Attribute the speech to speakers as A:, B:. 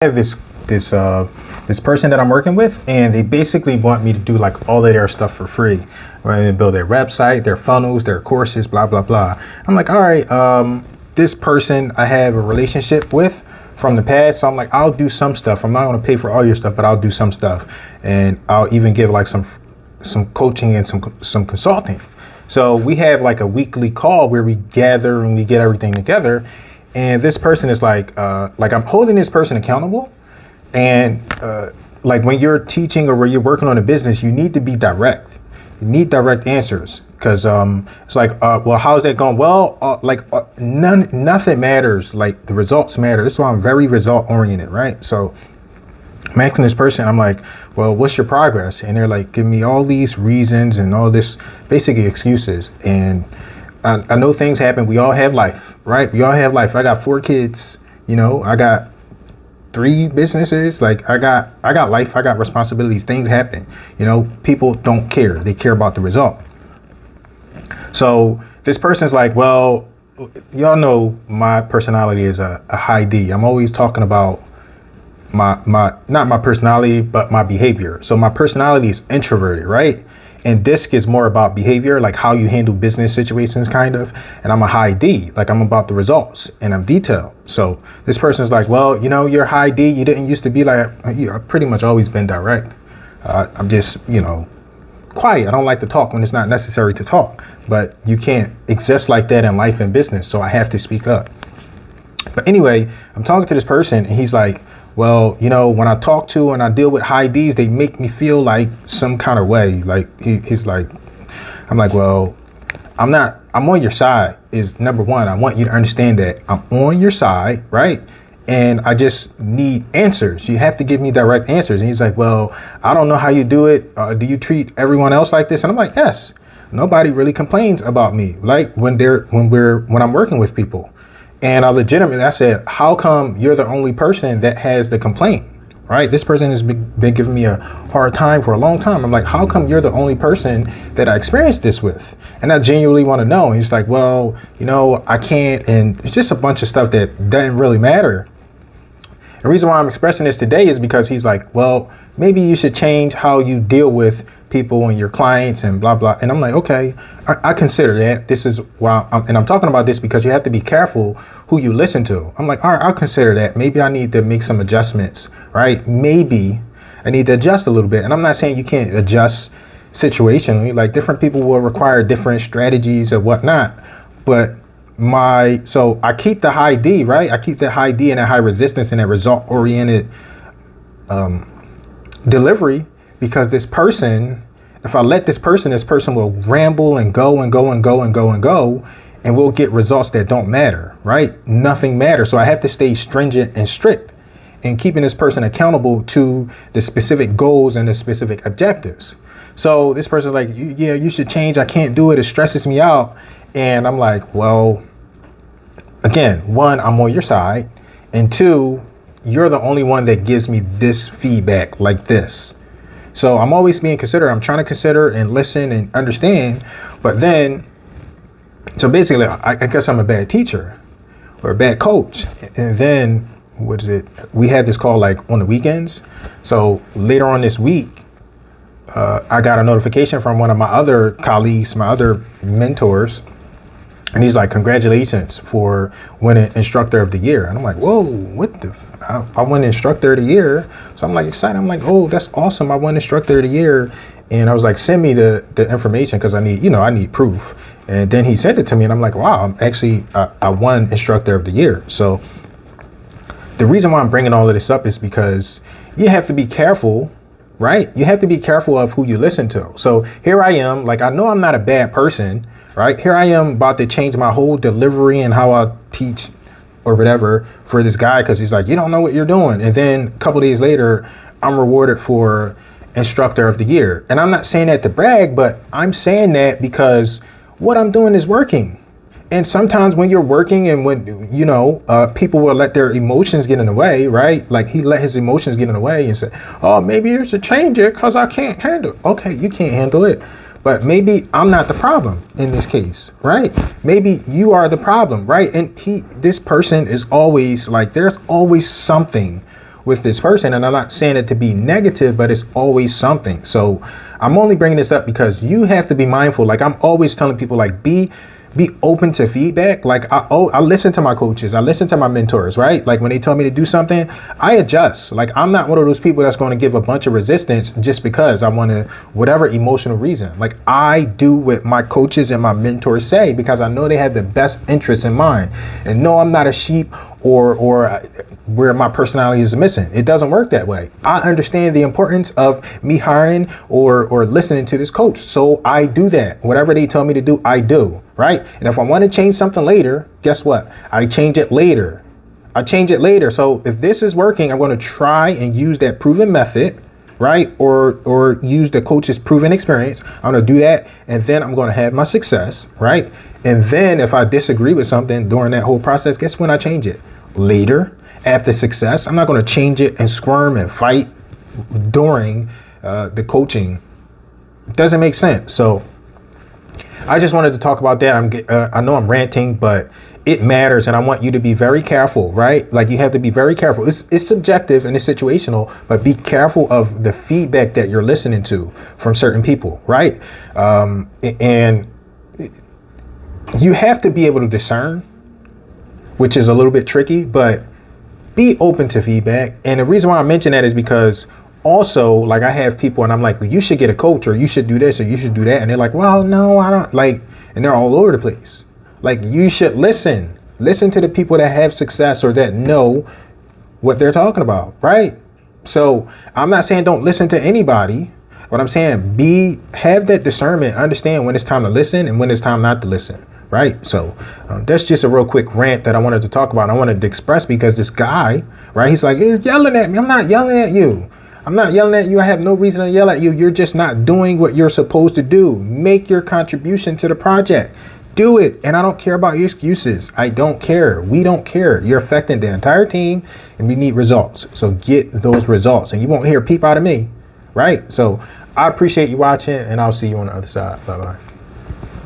A: have this person that I'm working with, and they basically want me to do like all of their stuff for free. Right? They build their website, their funnels, their courses, blah blah blah. I'm like, all right, this person I have a relationship with from the past, so I'm like, I'll do some stuff. I'm not going to pay for all your stuff, but I'll do some stuff, and I'll even give like some coaching and some consulting. So we have like a weekly call where we gather and we get everything together. And this person is like I'm holding this person accountable. And like when you're teaching or when you're working on a business, you need to be direct. You need direct answers, because it's like, well, how's that going? Well, nothing matters. Like the results matter. This is why I'm very result oriented, right? So I'm asking this person, I'm like, well, what's your progress? And they're like, give me all these reasons and all this basically excuses. And I know things happen. We all have life, right? We all have life. I got 4 kids, I got 3 businesses. Like I got life. I got responsibilities. Things happen. People don't care. They care about the result. So this person's like, well, y'all know my personality is a high D. I'm always talking about my not my personality, but my behavior. So my personality is introverted, right? And DISC is more about behavior, like how you handle business situations, kind of. And I'm a high D, like I'm about the results and I'm detailed. So this person's like, well, you're high D. You didn't used to be like, I've pretty much always been direct. I'm just, quiet. I don't like to talk when it's not necessary to talk. But you can't exist like that in life and business. So I have to speak up. But anyway, I'm talking to this person and he's like, well, when I talk to and I deal with high Ds, they make me feel like some kind of way. Like he's like, I'm like, well, I'm on your side is number one. I want you to understand that I'm on your side, right? And I just need answers. You have to give me direct answers. And he's like, well, I don't know how you do it. Do you treat everyone else like this? And I'm like, yes. Nobody really complains about me, like when I'm working with people. And I said, how come you're the only person that has the complaint, right? This person has been giving me a hard time for a long time. I'm like, how come you're the only person that I experienced this with? And I genuinely want to know. And he's like, well, I can't. And it's just a bunch of stuff that doesn't really matter. The reason why I'm expressing this today is because he's like, well, maybe you should change how you deal with people and your clients and blah, blah. And I'm like, okay, I consider that. This is why I'm talking about this, because you have to be careful who you listen to. I'm like, all right, I'll consider that. Maybe I need to make some adjustments, right? Maybe I need to adjust a little bit. And I'm not saying you can't adjust situationally. Like different people will require different strategies or whatnot. But so I keep the high D, right? I keep that high D and that high resistance and that result oriented delivery, because this person, if I let this person will ramble and go and go and go and go and go, and we'll get results that don't matter, right? Nothing matters. So I have to stay stringent and strict in keeping this person accountable to the specific goals and the specific objectives. So this person's like, yeah, you should change. I can't do it. It stresses me out. And I'm like, well, again, 1, I'm on your side. And 2, you're the only one that gives me this feedback like this. So I'm always being considerate. I'm trying to consider and listen and understand. But then, so basically, I guess I'm a bad teacher or a bad coach. And then, we had this call like on the weekends. So later on this week, I got a notification from one of my other colleagues, my other mentors. And he's like, congratulations for winning Instructor of the Year. And I'm like, whoa, I won Instructor of the Year. So I'm like excited. I'm like, oh, that's awesome. I won Instructor of the Year. And I was like, send me the information, because I need proof. And then he sent it to me and I'm like, wow, I won Instructor of the Year. So the reason why I'm bringing all of this up is because you have to be careful, right? You have to be careful of who you listen to. So here I am, like, I know I'm not a bad person, right? Here I am about to change my whole delivery and how I teach or whatever for this guy, because he's like, you don't know what you're doing. And then a couple days later, I'm rewarded for Instructor of the Year. And I'm not saying that to brag, but I'm saying that because what I'm doing is working. And sometimes when you're working and when, people will let their emotions get in the way, right? Like he let his emotions get in the way and said, oh, maybe you should change it because I can't handle it. Okay, you can't handle it. But maybe I'm not the problem in this case, right? Maybe you are the problem, right? And this person is always like, there's always something with this person, and I'm not saying it to be negative, but it's always something. So I'm only bringing this up because you have to be mindful. Like I'm always telling people, like be open to feedback. Like I listen to my coaches, I listen to my mentors, right? Like when they tell me to do something, I adjust. Like I'm not one of those people that's going to give a bunch of resistance just because I want to, whatever emotional reason. Like I do what my coaches and my mentors say because I know they have the best interests in mind. And no, I'm not a sheep or where my personality is missing. It doesn't work that way. I understand the importance of me hiring or listening to this coach. So I do that. Whatever they tell me to do, I do, right? And if I want to change something later, guess what? I change it later. So if this is working, I'm going to try and use that proven method, right? Or use the coach's proven experience. I'm going to do that. And then I'm going to have my success, right? And then if I disagree with something during that whole process, guess when I change it? Later, after success. I'm not going to change it and squirm and fight during the coaching. It doesn't make sense. So I just wanted to talk about that. I know I'm ranting, but it matters, and I want you to be very careful, right? Like you have to be very careful. It's subjective and it's situational, but be careful of the feedback that you're listening to from certain people, right? And you have to be able to discern, which is a little bit tricky, but be open to feedback. And the reason why I mention that is because also, like I have people and I'm like, you should get a coach, or you should do this, or you should do that. And they're like, well, no, I don't, like, and they're all over the place. Like you should listen to the people that have success or that know what they're talking about, right? So I'm not saying don't listen to anybody. What I'm saying, have that discernment, understand when it's time to listen and when it's time not to listen. Right. So that's just a real quick rant that I wanted to talk about. I wanted to express because this guy, right, he's like, you're yelling at me. I'm not yelling at you. I have no reason to yell at you. You're just not doing what you're supposed to do. Make your contribution to the project. Do it. And I don't care about your excuses. I don't care. We don't care. You're affecting the entire team and we need results. So get those results and you won't hear a peep out of me. Right. So I appreciate you watching and I'll see you on the other side. Bye-bye.